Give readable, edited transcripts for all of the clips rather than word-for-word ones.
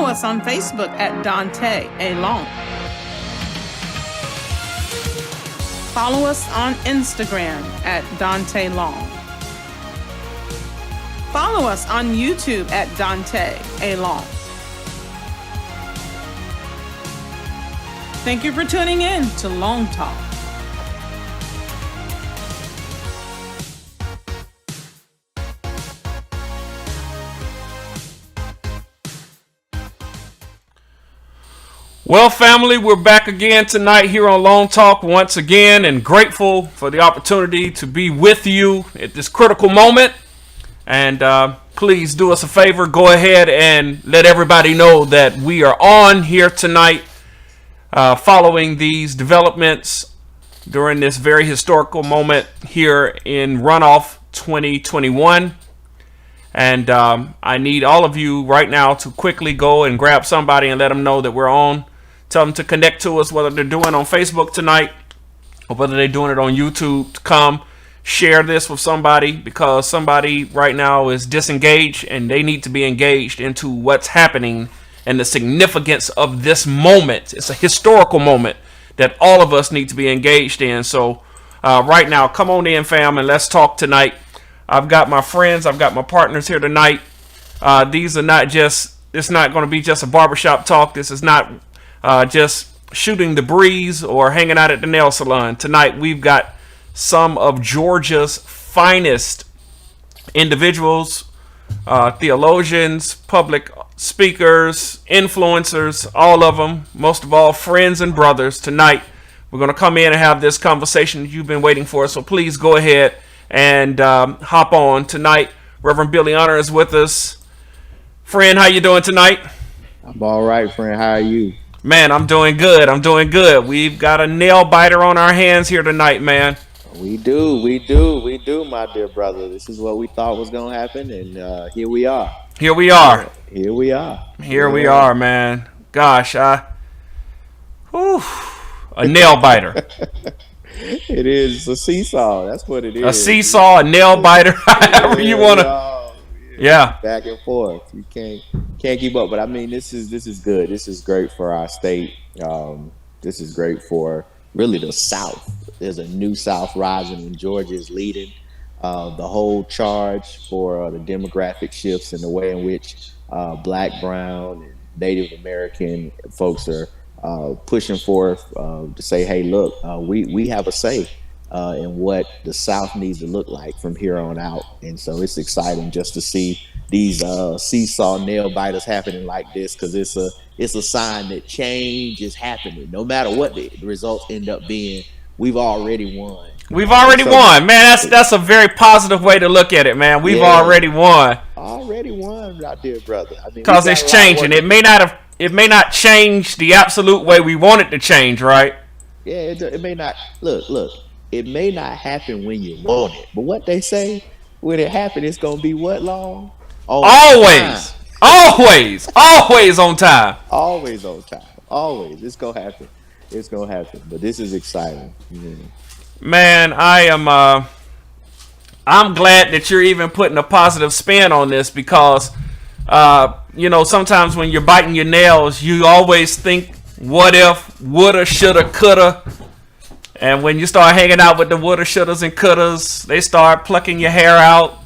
Follow us on Facebook at Daunta Alone. Follow us on Instagram at Daunta Long. Follow us on YouTube at Daunta Alone. Thank you for tuning in to Long Talk. Well, family, we're back again tonight here on Long Talk once again, and grateful for the opportunity to be with you at this critical moment. And please do us a favor, go ahead and let everybody know that we are on here tonight following these developments during this very historical moment here in runoff 2021. And I need all of you right now to quickly go and grab somebody and let them know that we're on. Tell them to connect to us, whether they're doing it on Facebook tonight or whether they're doing it on YouTube, to come share this with somebody, because somebody right now is disengaged and they need to be engaged into what's happening and the significance of this moment. It's a historical moment that all of us need to be engaged in. So right now, come on in, fam, and let's talk tonight. I've got my friends, I've got my partners here tonight. These are not just, it's not going to be just a barbershop talk. This is not just shooting the breeze or hanging out at the nail salon. Tonight we've got some of Georgia's finest individuals, theologians, public speakers, influencers, all of them, most of all friends and brothers. Tonight we're going to come in and have this conversation you've been waiting for, so please go ahead and hop on tonight. Reverend Billy Honor is with us. Friend, how you doing tonight? I'm all right, friend. How are you? Man, I'm doing good. I'm doing good. We've got a nail biter on our hands here tonight, man. We do, my dear brother. This is what we thought was going to happen, and here we are. Here we are. Here we are. Here we are, man. Gosh, a nail biter. It is a seesaw. That's what it is. A seesaw, a nail biter, however you want to. Yeah. Back and forth. You can't keep up. But I mean, this is good. This is great for our state. This is great for really the South. There's a new South rising, and Georgia is leading the whole charge for the demographic shifts and the way in which Black, Brown, and Native American folks are pushing forth to say, hey, look, we have a say in what the South needs to look like from here on out. And so it's exciting just to see these seesaw nail biters happening like this, because it's a sign that change is happening. No matter what the results end up being, we've already won. We've already won, man. That's a very positive way to look at it, man. We've already won. Already won, my dear brother. I mean, because it's changing. It may not change the absolute way we want it to change, right? Yeah, it may not. Look. It may not happen when you want it, but what they say, when it happens, it's gonna be what long? Always on time. Always on time. Always. It's gonna happen. It's gonna happen. But this is exciting. Yeah. Man, I'm glad that you're even putting a positive spin on this, because sometimes when you're biting your nails, you always think, what if, woulda, shoulda, coulda. And when you start hanging out with the woulda, shouldas, and couldas, they start plucking your hair out.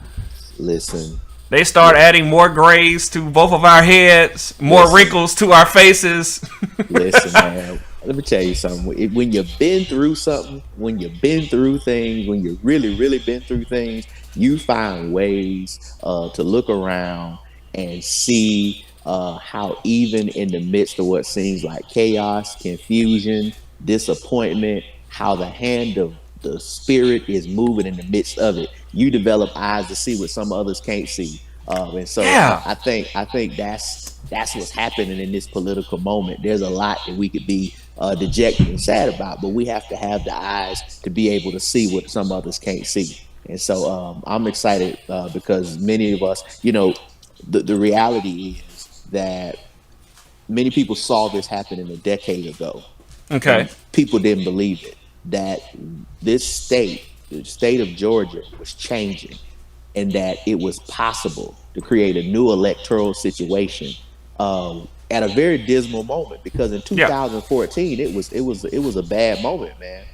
Listen. They start adding more grays to both of our heads, more wrinkles to our faces. Listen, man. Let me tell you something. When you've been through something, when you've been through things, when you really, really been through things, you find ways to look around and see how even in the midst of what seems like chaos, confusion, disappointment, how the hand of the Spirit is moving in the midst of it. You develop eyes to see what some others can't see. And so I think that's what's happening in this political moment. There's a lot that we could be dejected and sad about, but we have to have the eyes to be able to see what some others can't see. And so I'm excited because many of us, the reality is that many people saw this happening a decade ago. Okay. People didn't believe it, that this state, the state of Georgia, was changing, and that it was possible to create a new electoral situation at a very dismal moment because in Yeah. 2014 it was a bad moment, man.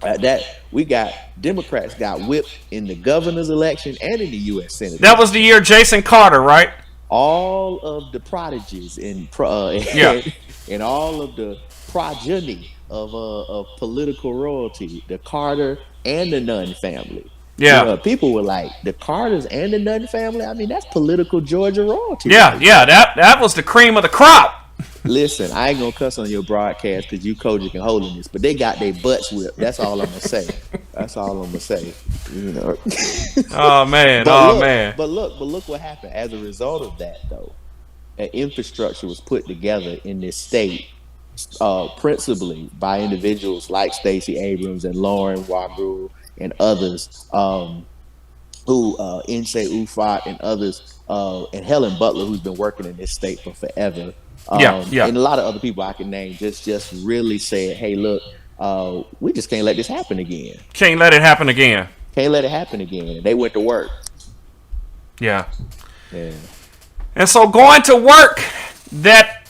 That we got Democrats got whipped in the governor's election and in the U.S. Senate That was the election. year Jason Carter, right? All of the prodigies Yeah. and all of the progeny of political royalty, the Carter and the Nunn family. Yeah. People were like the Carters and the Nunn family. I mean, that's political Georgia royalty Yeah. right Yeah. there. That was the cream of the crop. Listen, I ain't gonna cuss on your broadcast because you Kojic and Holiness, but they got their butts whipped. That's all I'm gonna say. That's all I'm gonna say. You know. Oh man. But Oh look, man. but look what happened as a result of that, though. An infrastructure was put together in this state, principally by individuals like Stacey Abrams and Lauren Wagru and others, who Insay Ufat and others, and Helen Butler, who's been working in this state for forever, Yeah. Yeah. and a lot of other people I can name, just really said, "Hey, look, we just can't let this happen again. Can't let it happen again. Can't let it happen again." And they went to work. Yeah. Yeah. And so going to work, that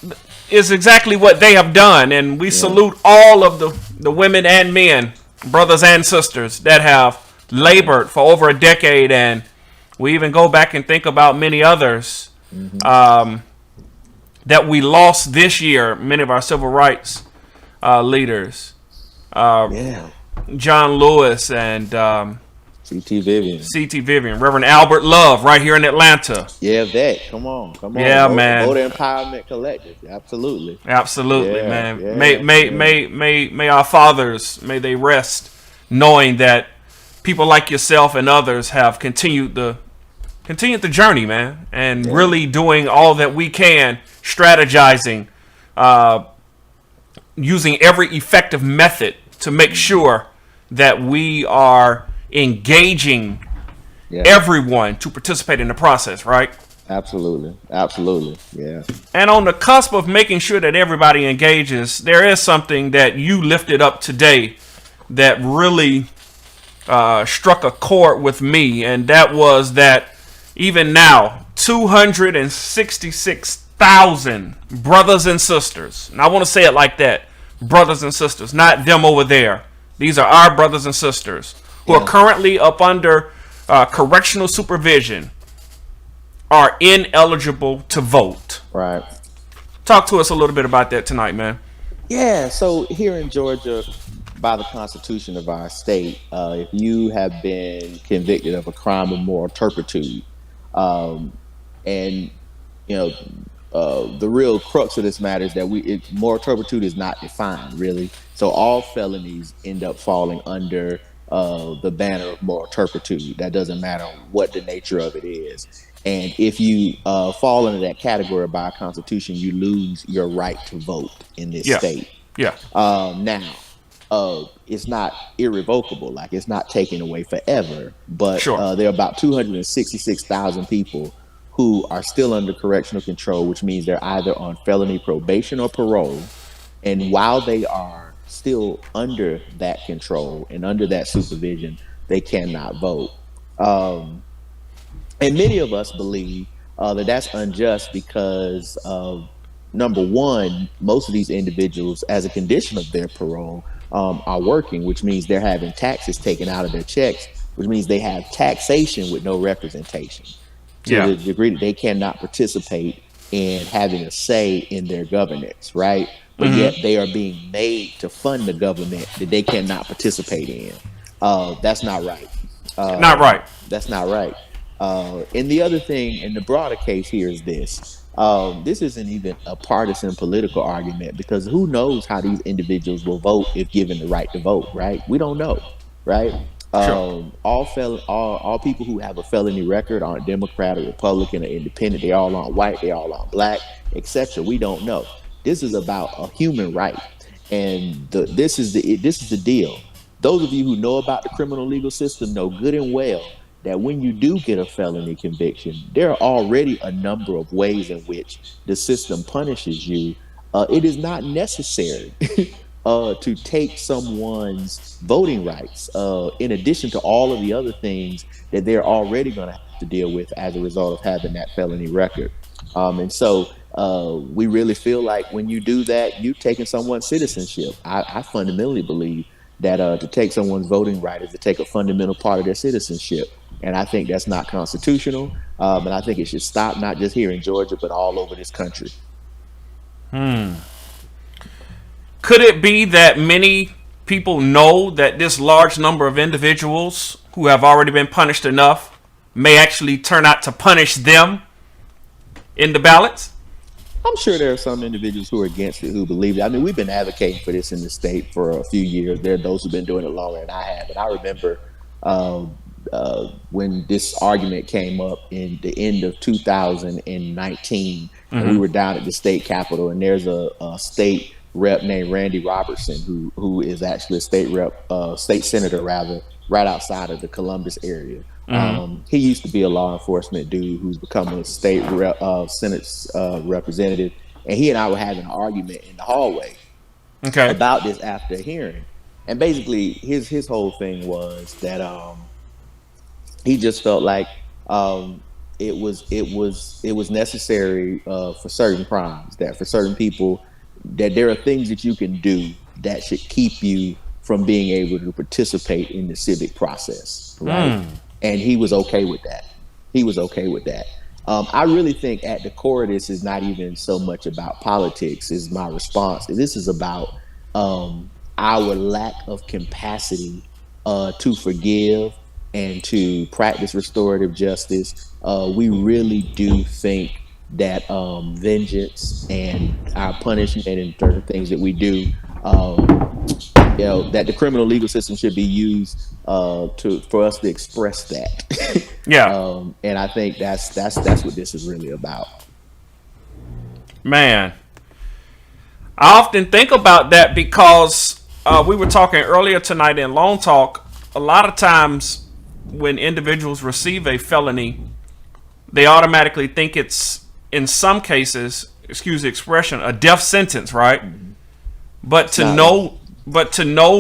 is exactly what they have done. And we salute all of the women and men, brothers and sisters, that have labored for over a decade. And we even go back and think about many others that we lost this year, many of our civil rights leaders. Yeah. John Lewis and C.T. Vivian. C.T. Vivian, Reverend Albert Love, right here in Atlanta. Yeah, that. Come on. Yeah, man. Voter Empowerment Collective. Absolutely. Absolutely, Yeah, man. yeah, May our fathers, may they rest, knowing that people like yourself and others have continued the journey, man, and really doing all that we can, strategizing, using every effective method to make sure that we are engaging everyone to participate in the process, right? Absolutely. Absolutely. Yeah. And on the cusp of making sure that everybody engages, there is something that you lifted up today that really struck a chord with me, and that was that even now, 266,000 brothers and sisters, and I want to say it like that, brothers and sisters, not them over there. These are our brothers and sisters who are currently up under correctional supervision, are ineligible to vote. Right. Talk to us a little bit about that tonight, man. Yeah. So here in Georgia, by the Constitution of our state, if you have been convicted of a crime of moral turpitude, and you know, the real crux of this matter is that moral turpitude is not defined really. So all felonies end up falling under the banner of moral turpitude. That doesn't matter what the nature of it is. And if you fall into that category by Constitution, you lose your right to vote in this state. Yeah. Now, it's not irrevocable, like it's not taken away forever, but there are about 266,000 people who are still under correctional control, which means they're either on felony probation or parole. And while they are still under that control and under that supervision, they cannot vote. And many of us believe that that's unjust because number one, most of these individuals, as a condition of their parole, are working, which means they're having taxes taken out of their checks, which means they have taxation with no representation to the degree that they cannot participate in having a say in their governance, right? But yet they are being made to fund the government that they cannot participate in. That's not right. Not right. That's not right. And the other thing, in the broader case here is this. This isn't even a partisan political argument because who knows how these individuals will vote if given the right to vote, right? We don't know, right? All people who have a felony record aren't Democrat or Republican or Independent. They all aren't white. They all aren't black, etc. We don't know. This is about a human right, and this is the deal. Those of you who know about the criminal legal system know good and well that when you do get a felony conviction, there are already a number of ways in which the system punishes you. It is not necessary to take someone's voting rights, in addition to all of the other things that they're already going to have to deal with as a result of having that felony record. And so We really feel like when you do that, you taking someone's citizenship. I fundamentally believe that to take someone's voting right is to take a fundamental part of their citizenship. And I think that's not constitutional. And I think it should stop, not just here in Georgia, but all over this country. Could it be that many people know that this large number of individuals who have already been punished enough may actually turn out to punish them in the ballots? I'm sure there are some individuals who are against it who believe it. I mean, we've been advocating for this in the state for a few years. There are those who've been doing it longer than I have. And I remember uh, when this argument came up in the end of 2019, and we were down at the state capitol, and there's a state rep named Randy Robertson, who is actually a state rep, state senator rather, right outside of the Columbus area. He used to be a law enforcement dude who's becoming a state Senate representative, and he and I were having an argument in the hallway Okay. about this after a hearing. And basically, his whole thing was that he just felt like it was necessary for certain crimes, that for certain people, that there are things that you can do that should keep you from being able to participate in the civic process, right? And he was okay with that. He was okay with that. I really think at the core of this is not even so much about politics. Is my response. This is about our lack of capacity to forgive and to practice restorative justice. We really do think that vengeance and our punishment and certain things that we do, that the criminal legal system should be used for us to express that. Yeah. And I think that's what this is really about. Man, I often think about that because we were talking earlier tonight in Long Talk. A lot of times when individuals receive a felony, they automatically think it's, in some cases, excuse the expression, a death sentence, right? But to know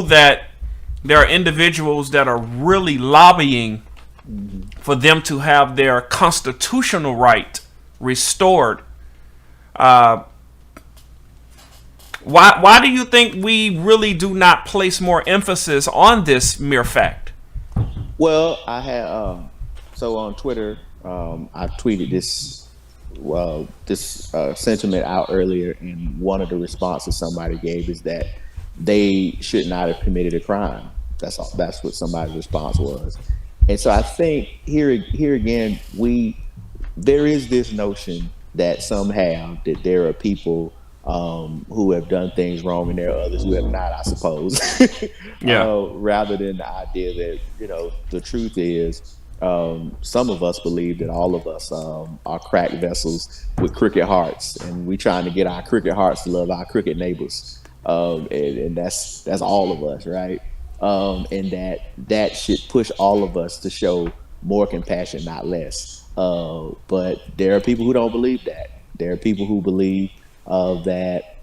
that there are individuals that are really lobbying for them to have their constitutional right restored. Why do you think we really do not place more emphasis on this mere fact? Well, I had so on Twitter, I tweeted this sentiment out earlier, and one of the responses somebody gave is that they should not have committed a crime. That's all. That's what somebody's response was. And so I think here again, there is this notion that some have that there are people who have done things wrong and there are others who have not, I suppose. Yeah. Rather than the idea that, the truth is, some of us believe that all of us are cracked vessels with crooked hearts, and we trying to get our crooked hearts to love our crooked neighbors. And that's all of us, right? And that should push all of us to show more compassion, not less. But there are people who don't believe that. There are people who believe that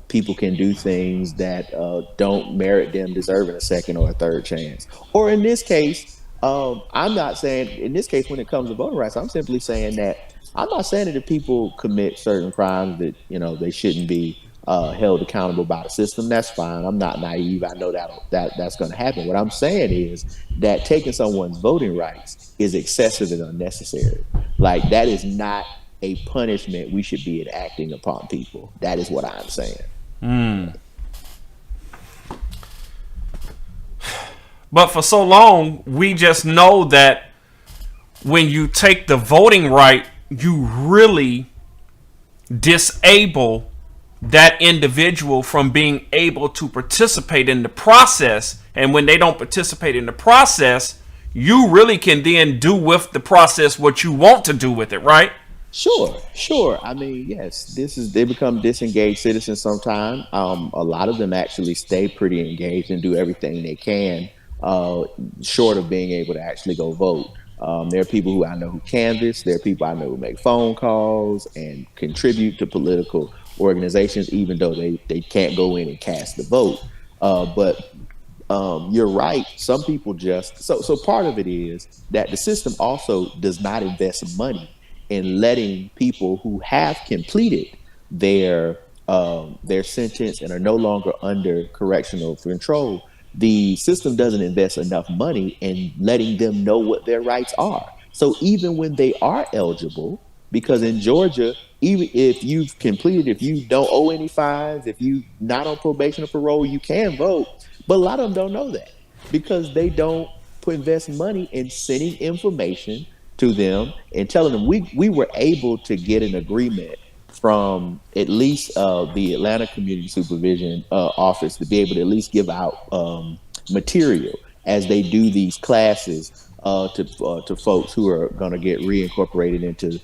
people can do things that don't merit them deserving a second or a third chance. Or in this case, I'm not saying, in this case, when it comes to voting rights, I'm simply saying that I'm not saying that if people commit certain crimes that, they shouldn't be held accountable by the system. That's fine. I'm not naive. I know that's going to happen. What I'm saying is that taking someone's voting rights is excessive and unnecessary. Like, that is not a punishment we should be enacting upon people. That is what I'm saying. But for so long, we just know that when you take the voting right, you really disable that individual from being able to participate in the process. And when they don't participate in the process, you really can then do with the process what you want to do with it, right? Sure. I mean, yes, they become disengaged citizens sometimes. A lot of them actually stay pretty engaged and do everything they can, short of being able to actually go vote. There are people who I know who canvass. There are people I know who make phone calls and contribute to political organizations, even though they can't go in and cast the vote. But you're right. Some people just so part of it is that the system also does not invest money in letting people who have completed their sentence and are no longer under correctional control, the system doesn't invest enough money in letting them know what their rights are. So even when they are eligible, because in Georgia, even if you've completed, if you don't owe any fines, if you not on probation or parole, you can vote. But a lot of them don't know that because they don't invest money in sending information to them and telling them we were able to get an agreement from at least the Atlanta Community Supervision Office to be able to at least give out material as they do these classes to folks who are going to get reincorporated into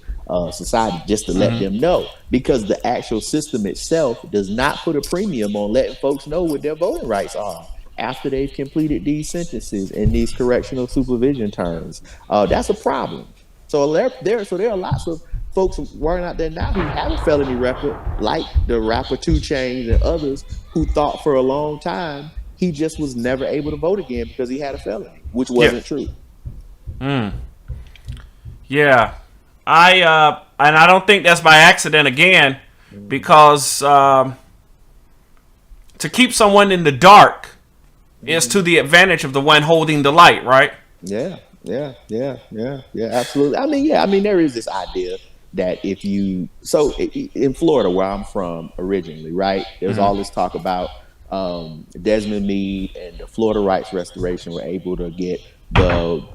society, just to let them know, because the actual system itself does not put a premium on letting folks know what their voting rights are after they've completed these sentences and these correctional supervision terms. That's a problem. So there are lots of folks working out there now who have a felony record, like the rapper 2 Chainz and others, who thought for a long time he just was never able to vote again because he had a felony, which Yeah. wasn't true. Yeah. And I don't think that's by accident again, because to keep someone in the dark is to the advantage of the one holding the light, right? Yeah, absolutely. I mean, there is this idea that if you, in Florida, where I'm from originally, right, there's all this talk about Desmond Meade and the Florida Rights Restoration were able to get the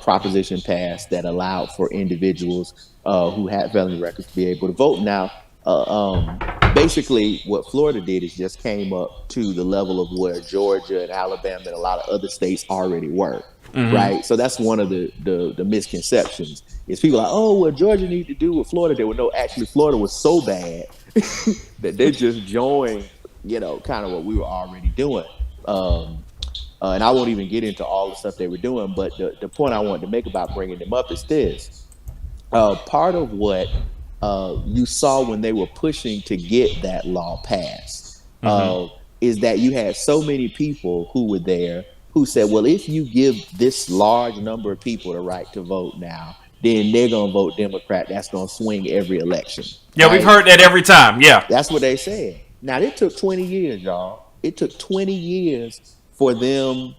proposition passed that allowed for individuals who had felony records to be able to vote. Now, basically, what Florida did is just came up to the level of where Georgia and Alabama and a lot of other states already were. Right, so that's one of the misconceptions. Is people are like, oh, well, Georgia need to do what Florida did. Well, no, actually, Florida was so bad that they just joined, kind of what we were already doing. And I won't even get into all the stuff they were doing, but the point I wanted to make about bringing them up is this. Part of what you saw when they were pushing to get that law passed is that you had so many people who were there who said, well, if you give this large number of people the right to vote now, then they're going to vote Democrat. That's going to swing every election. Yeah, right? we've heard that every time. Yeah. That's what they said. Now, it took 20 years, y'all. It took 20 years for them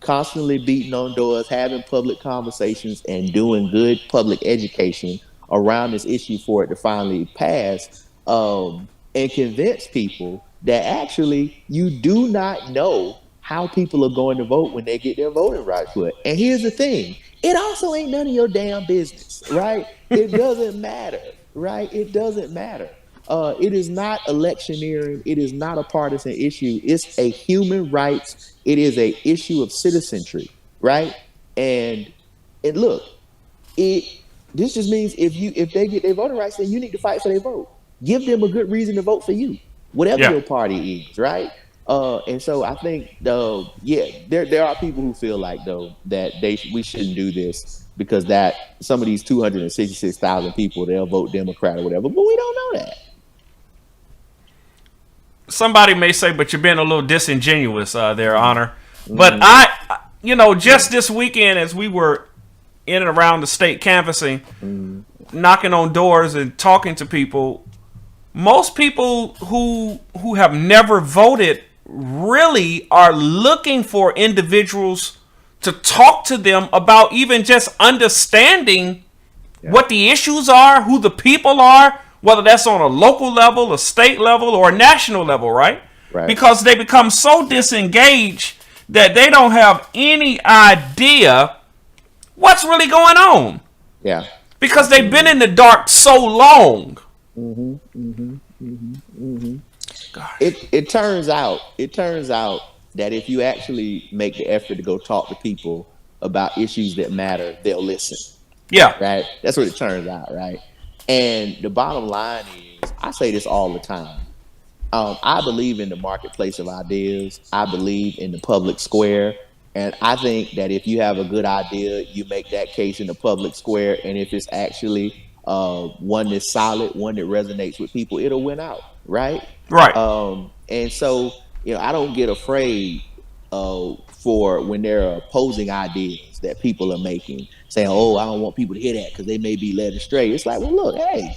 constantly beating on doors, having public conversations, and doing good public education around this issue for it to finally pass, and convince people that actually you do not know how people are going to vote when they get their voting rights put. And here's the thing. It also ain't none of your damn business, right? It doesn't matter, right? It doesn't matter. It is not electioneering. It is not a partisan issue. It's a human rights. It is a issue of citizenry, right? And look, this just means if they get their voting rights, then you need to fight for their vote. Give them a good reason to vote for you, whatever your party is, right? And so I think, there are people who feel like, though, that we shouldn't do this because that some of these 266,000 people, they'll vote Democrat or whatever, but we don't know that. Somebody may say, but you're being a little disingenuous there, Honor. But just this weekend, as we were in and around the state canvassing, knocking on doors and talking to people, most people who have never voted really are looking for individuals to talk to them about even just understanding what the issues are, who the people are, whether that's on a local level, a state level, or a national level, right? Because they become so disengaged that they don't have any idea what's really going on. Yeah. Because they've been in the dark so long. It turns out that if you actually make the effort to go talk to people about issues that matter, they'll listen. Yeah. Right? That's what it turns out, right? And the bottom line is, I say this all the time. I believe in the marketplace of ideas. I believe in the public square. And I think that if you have a good idea, you make that case in the public square. And if it's actually one that's solid, one that resonates with people, it'll win out, right? Right. And so, I don't get afraid for when there are opposing ideas that people are making, saying, "Oh, I don't want people to hear that because they may be led astray." It's like, well, look, hey,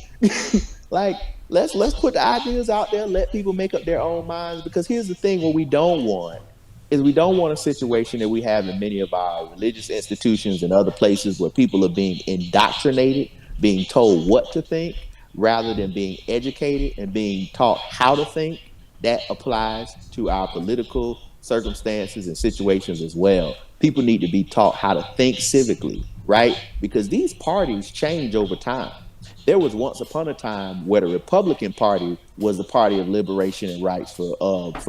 like let's put the ideas out there, let people make up their own minds. Because here's the thing: what we don't want is we don't want a situation that we have in many of our religious institutions and other places where people are being indoctrinated, being told what to think, rather than being educated and being taught how to think. That applies to our political circumstances and situations as well. People need to be taught how to think civically, right? Because these parties change over time. There was once upon a time where the Republican Party was the party of liberation and rights for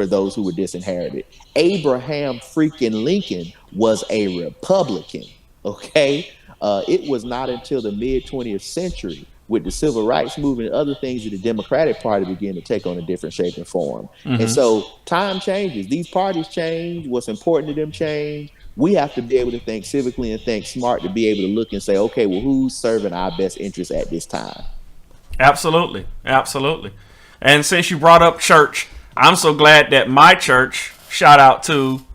those who were disinherited. Abraham freaking Lincoln was a Republican. Okay, it was not until the mid 20th century, with the civil rights movement and other things, that the Democratic Party began to take on a different shape and form. And so time changes. These parties change. What's important to them change. We have to be able to think civically and think smart to be able to look and say, okay, well, who's serving our best interests at this time? Absolutely. Absolutely. And since you brought up church, I'm so glad that my church, shout out to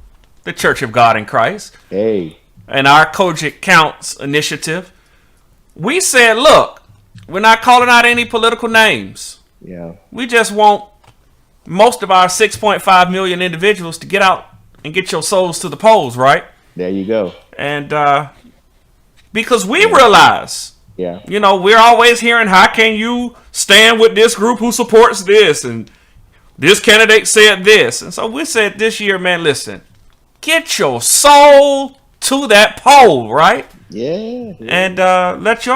the Church of God in Christ, Hey, and our Kojic Counts initiative, we said, look, we're not calling out any political names. yeah, We just want most of our 6.5 million individuals to get out and get your souls to the polls, right? there you go. And because we realize, Yeah, we're always hearing, how can you stand with this group who supports this? And this candidate said this. And so we said this year, man, listen, get your soul to that poll, right? yeah, And let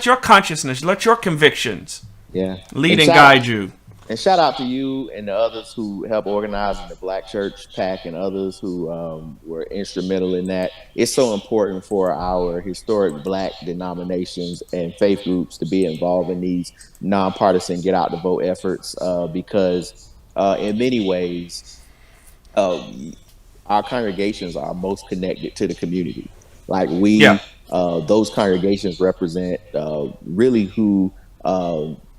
your consciousness, let your convictions yeah. lead and guide you. And shout out to you and the others who helped organize in the Black Church PAC and others who were instrumental in that. It's so important for our historic Black denominations and faith groups to be involved in these nonpartisan get out the vote efforts because in many ways, uh, our congregations are most connected to the community. Like Yeah. those congregations represent really who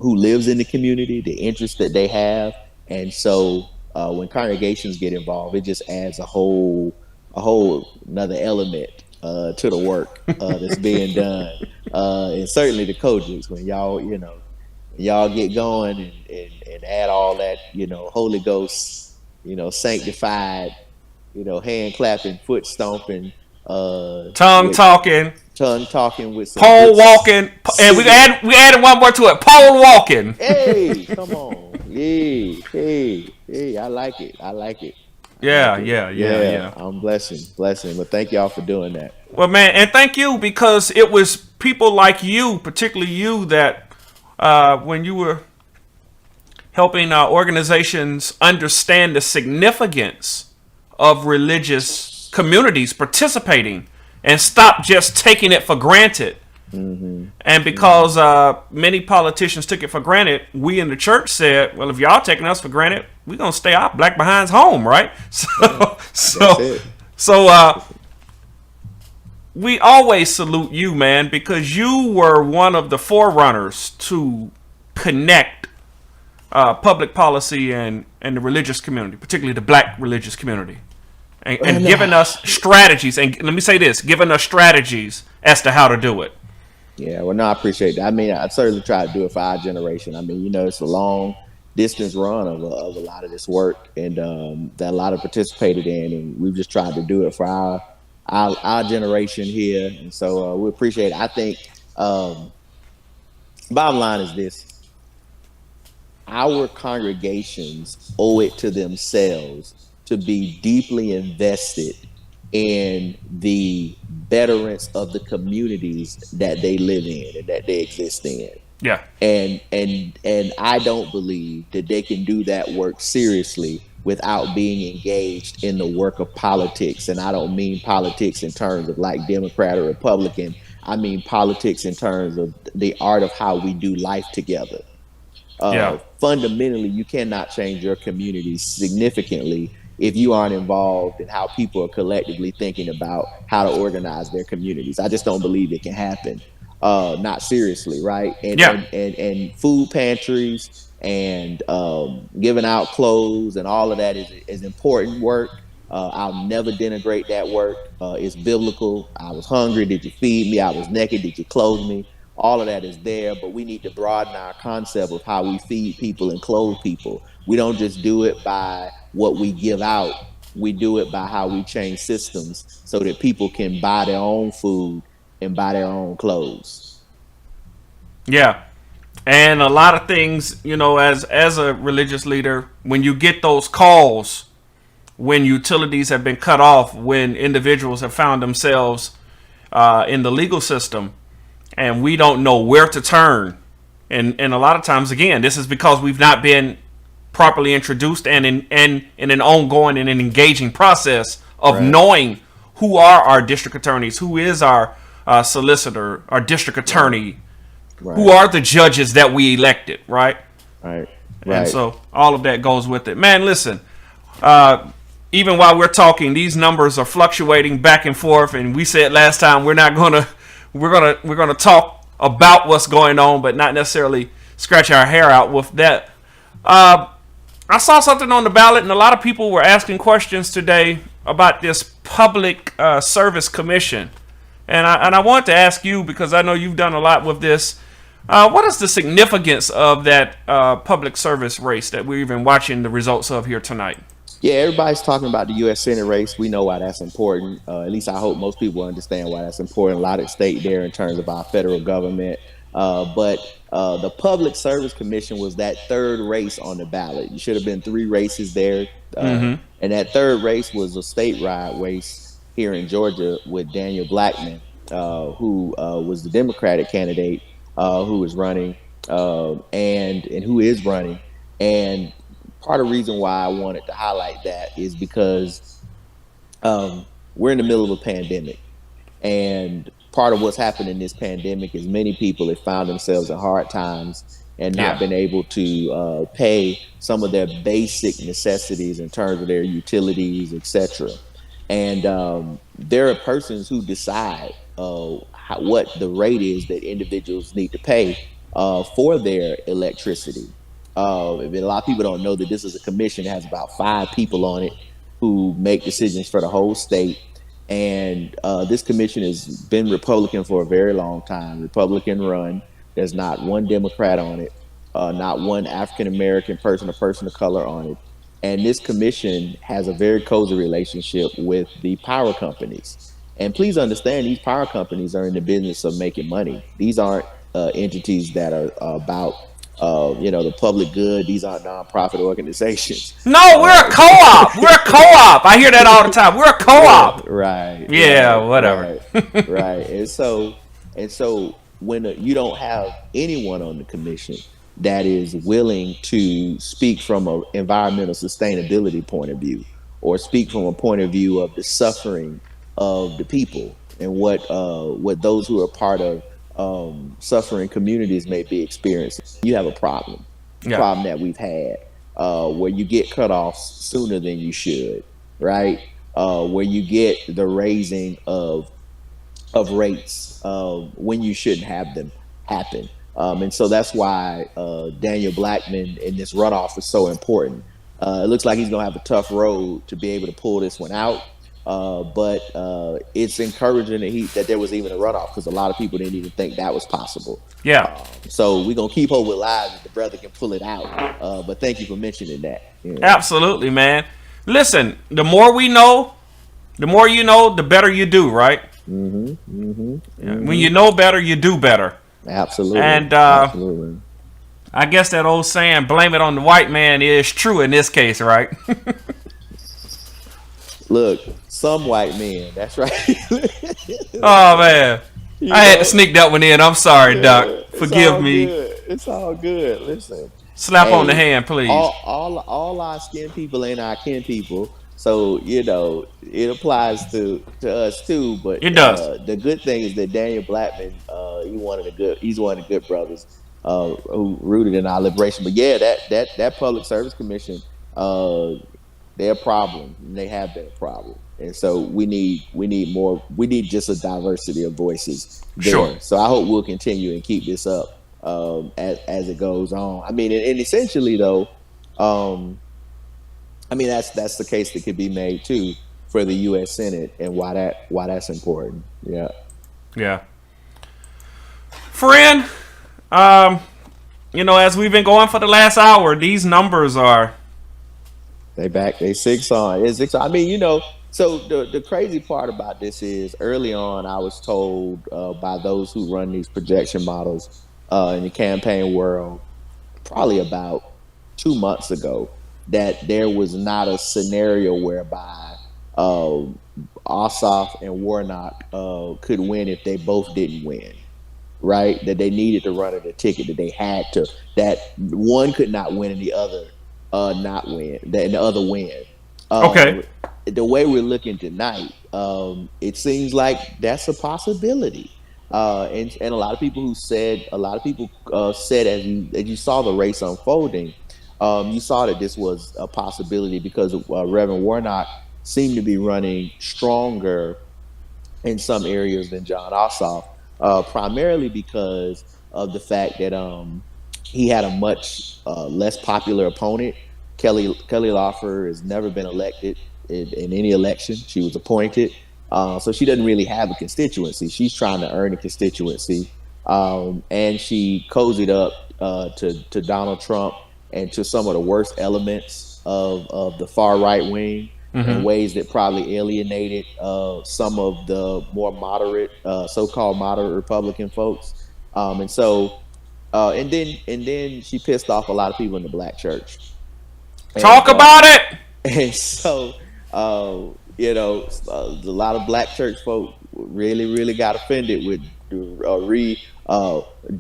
lives in the community, the interests that they have, and so when congregations get involved, it just adds a whole another element to the work that's being done, and certainly the Kojics when y'all get going and add all that Holy Ghost sanctified hand clapping, foot stomping, Tongue with talking, tongue talking with some pole good walking, and we added one more to it, pole walking. Hey, come on. Hey, I like it. I like it. I Yeah, like it. yeah, yeah, Yeah, yeah. I'm blessing. But thank y'all for doing that. Well, man, and thank you, because it was people like you, particularly you, that when you were helping organizations understand the significance of religious communities participating and stop just taking it for granted. And because many politicians took it for granted, we in the church said, well, if y'all taking us for granted, we're going to stay our black behinds home, right? So, That's it. so we always salute you, man, because you were one of the forerunners to connect public policy and the religious community, particularly the black religious community, and giving us strategies. And let me say this, giving us strategies as to how to do it. Yeah, well, no, I appreciate that. I mean, I certainly try to do it for our generation. I mean, it's a long distance run of a lot of this work, and that a lot of participated in, and we've just tried to do it for our generation here, and so we appreciate it. I think bottom line is this: our congregations owe it to themselves to be deeply invested in the betterance of the communities that they live in and that they exist in. Yeah. And I don't believe that they can do that work seriously without being engaged in the work of politics. And I don't mean politics in terms of like Democrat or Republican. I mean politics in terms of the art of how we do life together. Yeah. Fundamentally, you cannot change your community significantly if you aren't involved in how people are collectively thinking about how to organize their communities. I just don't believe it can happen. Not seriously, right? And, Yeah. and food pantries and giving out clothes and all of that is important work. I'll never denigrate that work. It's biblical. I was hungry. Did you feed me? I was naked. Did you clothe me? All of that is there, but we need to broaden our concept of how we feed people and clothe people. We don't just do it by what we give out. We do it by how we change systems so that people can buy their own food and buy their own clothes. Yeah. And a lot of things, as a religious leader, when you get those calls, when utilities have been cut off, when individuals have found themselves in the legal system, and we don't know where to turn, and a lot of times, again, this is because we've not been properly introduced and in an ongoing and an engaging process of Right. knowing who are our district attorneys, who is our solicitor, our district attorney, who Right. are the judges that we elected, right? Right. And Right. so all of that goes with it. Man, listen, even while we're talking, these numbers are fluctuating back and forth. And we said last time we're gonna talk about what's going on, but not necessarily scratch our hair out with that. I saw something on the ballot, and a lot of people were asking questions today about this public service commission. And I want to ask you, because I know you've done a lot with this. What is the significance of that public service race that we're even watching the results of here tonight? Yeah, everybody's talking about the U.S. Senate race. We know why that's important. At least I hope most people understand why that's important. A lot at stake there in terms of our federal government. But the Public Service Commission was that third race on the ballot. You should have been three races there. And that third race was a statewide race here in Georgia with Daniel Blackman, who was the Democratic candidate who was running and who is running. And part of the reason why I wanted to highlight that is because we're in the middle of a pandemic. And part of what's happened in this pandemic is many people have found themselves in hard times and not Yeah. been able to pay some of their basic necessities in terms of their utilities, etc. And there are persons who decide what the rate is that individuals need to pay for their electricity. A lot of people don't know that this is a commission that has about 5 people on it who make decisions for the whole state. And this commission has been Republican for a very long time, Republican run. There's not one Democrat on it, not one African American person or person of color on it. And this commission has a very cozy relationship with the power companies. And please understand, these power companies are in the business of making money. These aren't entities that are about the public good. These aren't nonprofit organizations. No, we're a co-op. We're a co-op. I hear that all the time. We're a co-op. Right. Yeah, Right. whatever. Right. And so when you don't have anyone on the commission that is willing to speak from an environmental sustainability point of view, or speak from a point of view of the suffering of the people and what those who are part of suffering communities may be experiencing, you have a problem. Yeah. Problem that we've had, where you get cut off sooner than you should, right? Where you get the raising of rates when you shouldn't have them happen. And so that's why Daniel Blackman in this runoff is so important. It looks like he's going to have a tough road to be able to pull this one out. But it's encouraging that there was even a runoff, because a lot of people didn't even think that was possible. Yeah. So we're going to keep hope alive that the brother can pull it out. But thank you for mentioning that. Yeah. Absolutely, man. Listen, the more we know, the more you know, the better you do, right? When you know better, you do better. Absolutely. And Absolutely. I guess that old saying, blame it on the white man, is true in this case, right? Look, some white men. That's right. Oh, man. I had know? to sneak that one in. I'm sorry, Doc. It's Forgive all me. good. It's all good. Listen. Slap on the Hey, hand, please. all our skin people ain't our kin people. So it applies to us too. But It does. the good thing is that Daniel Blackman, he's one of the good brothers who rooted in our liberation. But yeah, that public service commission, they're a problem, and they have been a problem. And so we need more. We need just a diversity of voices there. Sure. So I hope we'll continue and keep this up as it goes on. I mean, and essentially though, I mean, that's the case that could be made too for the U.S. Senate and why that's important. Yeah, Yeah. Friend, um, as we've been going for the last hour, these numbers are. they 6 on. It's 6 on. I mean, so the crazy part about this is early on, I was told by those who run these projection models in the campaign world, probably about 2 months ago, that there was not a scenario whereby uh, Ossoff and Warnock could win if they both didn't win, right? That they needed to run in a ticket, that they had to, that one could not win and the other not win, and the other win. Okay. The way we're looking tonight, it seems like that's a possibility. And a lot of people said as you saw the race unfolding, you saw that this was a possibility because Reverend Warnock seemed to be running stronger in some areas than John Ossoff, primarily because of the fact that he had a much less popular opponent. Kelly Loeffler has never been elected in any election. She was appointed, so she doesn't really have a constituency. She's trying to earn a constituency, and she cozied up to Donald Trump and to some of the worst elements of the far right wing in ways that probably alienated some of the more moderate, so-called moderate Republican folks. And then she pissed off a lot of people in the black church. Talk And about it. and so a lot of black church folk really, really got offended with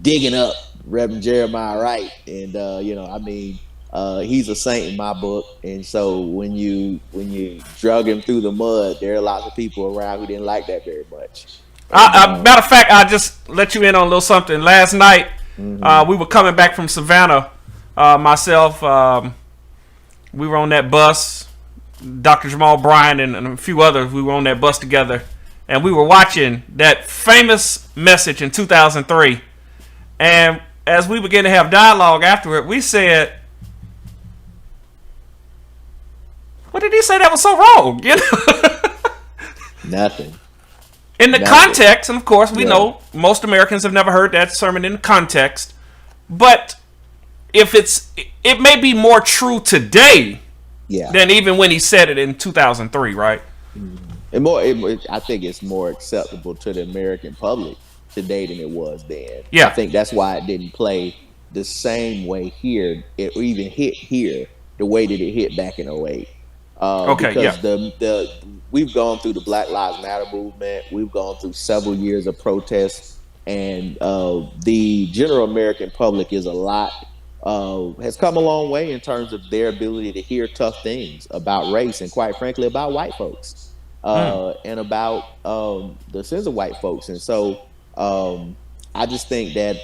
digging up Reverend Jeremiah Wright, and I mean, he's a saint in my book, and so when you drug him through the mud, there are lots of people around who didn't like that very much, and Matter of fact, I just let you in on a little something. Last night, mm-hmm. we were coming back from Savannah. Myself, we were on that bus. Dr. Jamal Bryan and a few others, we were on that bus together, and we were watching that famous message in 2003. And as we began to have dialogue after it, we said, "What did he say that was so wrong?" Nothing. In the Nothing. context, and of course, we Yeah. know most Americans have never heard that sermon in context. But it may be more true today Yeah. than even when he said it in 2003, right? I think it's more acceptable to the American public today than it was then. I Yeah. think that's why it didn't play the same way here, or even hit here the way that it hit back in '08. Okay, Because yeah. the we've gone through the Black Lives Matter movement, we've gone through several years of protests, and the general American public is a lot has come a long way in terms of their ability to hear tough things about race and, quite frankly, about white folks and about the sins of white folks. And so I just think that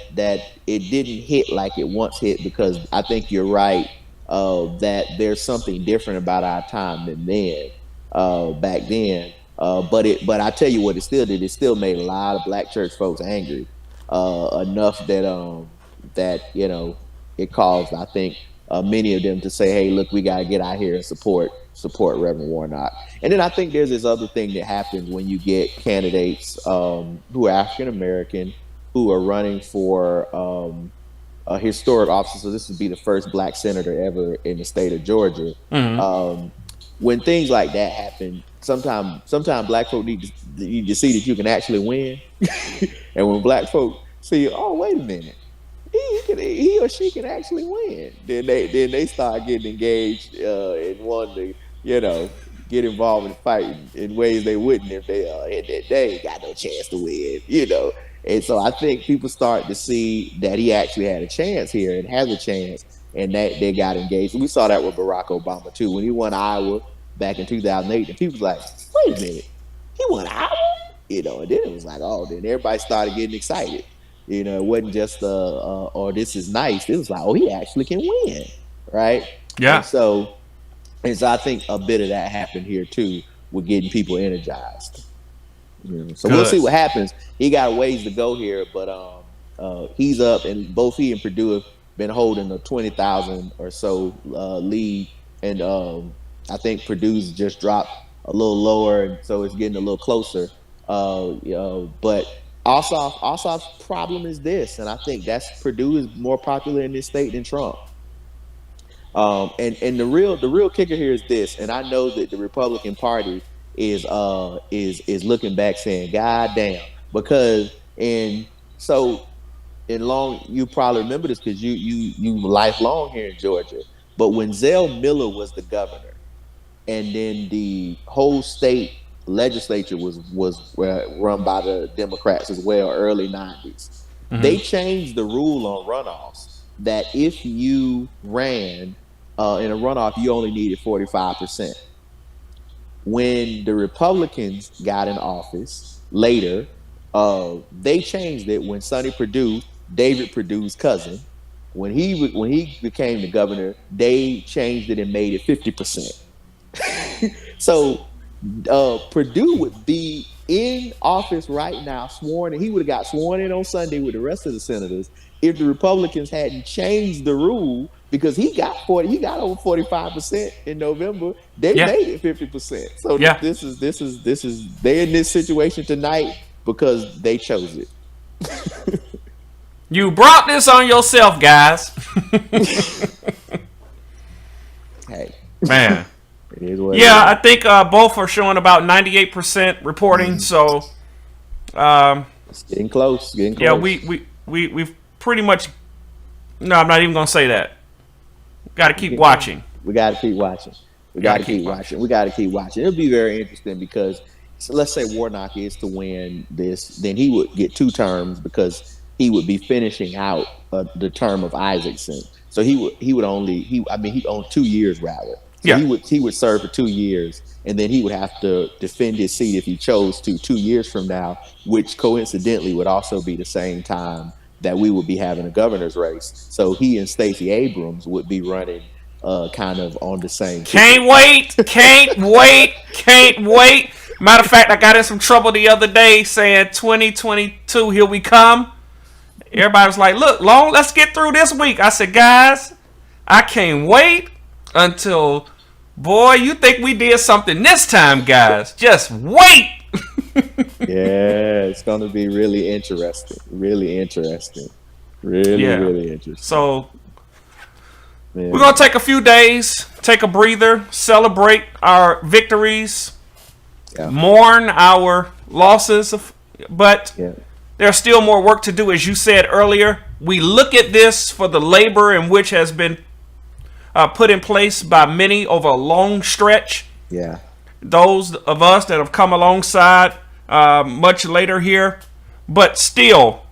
it didn't hit like it once hit, because I think you're right that there's something different about our time than then, back then. But I tell you what, it still did. It still made a lot of black church folks angry, enough that it caused, I think, many of them to say, "Hey, look, we got to get out here and support Reverend Warnock." And then I think there's this other thing that happens when you get candidates who are African American, who are running for a historic office. So this would be the first black senator ever in the state of Georgia. When things like that happen, sometimes black folk need to see that you can actually win. And when black folk see, oh, wait a minute, he or she can actually win, then they start getting engaged and wanting to get involved in fighting in ways they wouldn't if they ain't got no chance to win. And so I think people start to see that he actually had a chance here and has a chance, and that they got engaged. We saw that with Barack Obama too when he won Iowa back in 2008, and people was like, wait a minute, he won Iowa. And then it was like, oh, then everybody started getting excited. It wasn't just oh, this is nice. It was like, oh, he actually can win, right? Yeah. And so I think a bit of that happened here too, with getting people energized. So we'll see what happens. He got a ways to go here, but he's up, and both he and Purdue have been holding a 20,000 or so lead, and I think Purdue's just dropped a little lower, and so it's getting a little closer. But Ossoff's problem is this, and I think that's Purdue is more popular in this state than Trump. And the real kicker here is this, and I know that the Republican Party is looking back saying, "God damn," because and so in long you probably remember this because you lifelong here in Georgia. But when Zell Miller was the governor, and then the whole state legislature was run by the Democrats as well, early '90s. They changed the rule on runoffs that if you ran in a runoff, you only needed 45%. When the Republicans got in office later, they changed it when Sonny Perdue, David Perdue's cousin, when he became the governor, they changed it and made it 50%. So Perdue would be in office right now, sworn, and he would have got sworn in on Sunday with the rest of the senators if the Republicans hadn't changed the rule, because he got over 45% in November. They made it 50%. So this is they're in this situation tonight because they chose it. You brought this on yourself, guys. Hey, man. It is what I think both are showing about 98% reporting. So it's getting close. Yeah, we've pretty much. No, I'm not even gonna say that. Got to keep watching. We got to keep watching. We got to keep watching. It'll be very interesting because, so let's say Warnock is to win this, then he would get 2 terms because he would be finishing out the term of Isaacson. So he owned 2 years rather. So he would serve for 2 years, and then he would have to defend his seat if he chose to 2 years from now, which coincidentally would also be the same time that we would be having a governor's race. So he and Stacey Abrams would be running kind of on the same. Can't wait. Matter of fact, I got in some trouble the other day saying 2022, here we come. Everybody was like, look, let's get through this week. I said, guys, I can't wait until, boy, you think we did something this time, guys. Just wait. Yeah, it's going to be really interesting. Really interesting. So we're going to take a few days, take a breather, celebrate our victories, mourn our losses, but there's still more work to do. As you said earlier, we look at this for the labor in which has been put in place by many over a long stretch. Yeah. Those of us that have come alongside much later here, but still,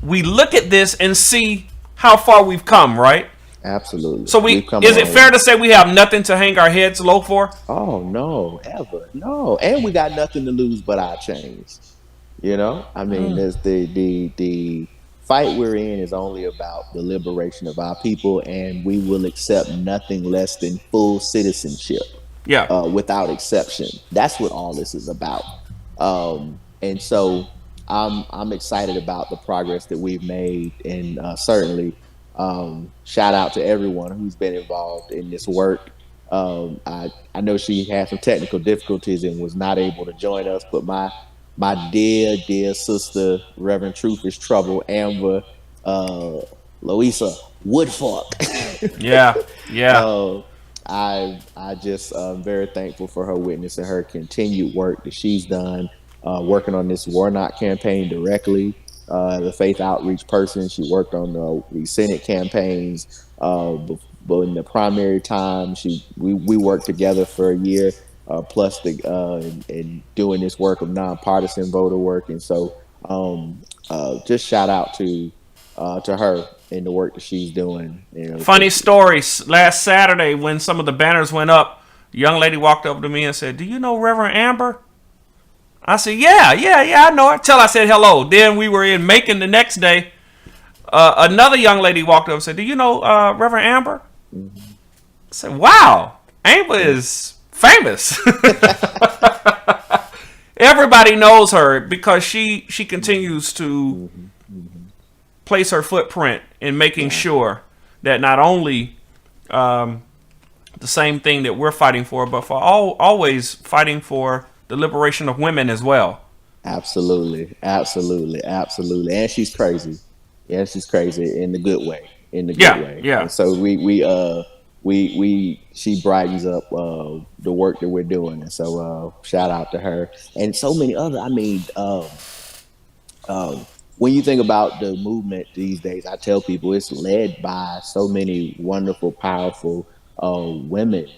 we look at this and see how far we've come, right? Absolutely. So is it fair to say we have nothing to hang our heads low for? Oh no, ever no, and we got nothing to lose but our chains. You know, I mean, there's the fight we're in is only about the liberation of our people, and we will accept nothing less than full citizenship. Without exception. That's what all this is about. And so I'm excited about the progress that we've made, and certainly shout out to everyone who's been involved in this work. I know she had some technical difficulties and was not able to join us, but my dear sister, Reverend Truth is Trouble, Amber, Louisa Woodfork. I just very thankful for her witness and her continued work that she's done, working on this Warnock campaign directly. The faith outreach person, she worked on the Senate campaigns, but in the primary time, we worked together for a year, plus in doing this work of nonpartisan voter work, and so just shout out to her in the work that she's doing. You know, funny story. Last Saturday, when some of the banners went up, a young lady walked up to me and said, "Do you know Reverend Amber?" I said, yeah, I know her. Till I said hello. Then we were in Macon the next day. Another young lady walked up and said, "Do you know Reverend Amber?" I said, "Wow, Amber is famous." Everybody knows her because she continues to place her footprint in making sure that not only the same thing that we're fighting for, but for always fighting for the liberation of women as well. Absolutely, absolutely, absolutely. And she's crazy. Yeah, she's crazy in the good way. In the good Yeah, way. yeah. And so she brightens up the work that we're doing. And so shout out to her and so many other. I mean, when you think about the movement these days, I tell people it's led by so many wonderful, powerful women,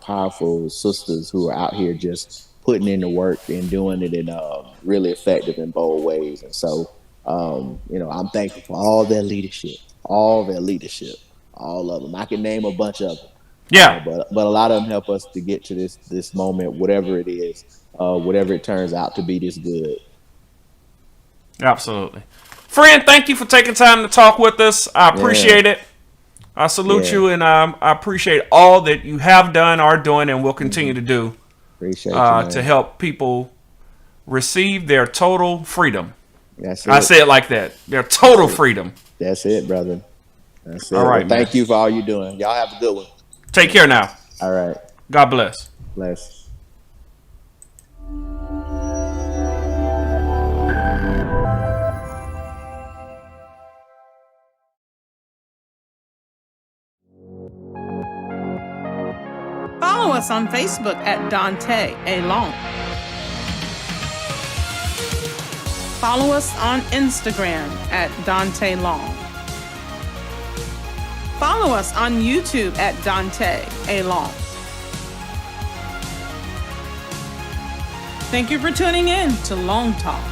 powerful sisters who are out here just putting in the work and doing it in really effective and bold ways. And so, I'm thankful for all their leadership, all of them. I can name a bunch of them. Yeah. But a lot of them help us to get to this moment, whatever it is, whatever it turns out to be this good. Absolutely. Friend, thank you for taking time to talk with us. I appreciate it. I salute you, and I appreciate all that you have done, are doing, and will continue to do Appreciate you, to help people receive their total freedom. That's it. I say it like that. Their total freedom. That's it, brother. That's it. All right, well, thank you for all you're doing. Y'all have a good one. Take care now. All right. God bless. Bless. Follow us on Facebook at Daunta Along. Follow us on Instagram at Daunta Long. Follow us on YouTube at Daunta Along. Thank you for tuning in to Long Talk.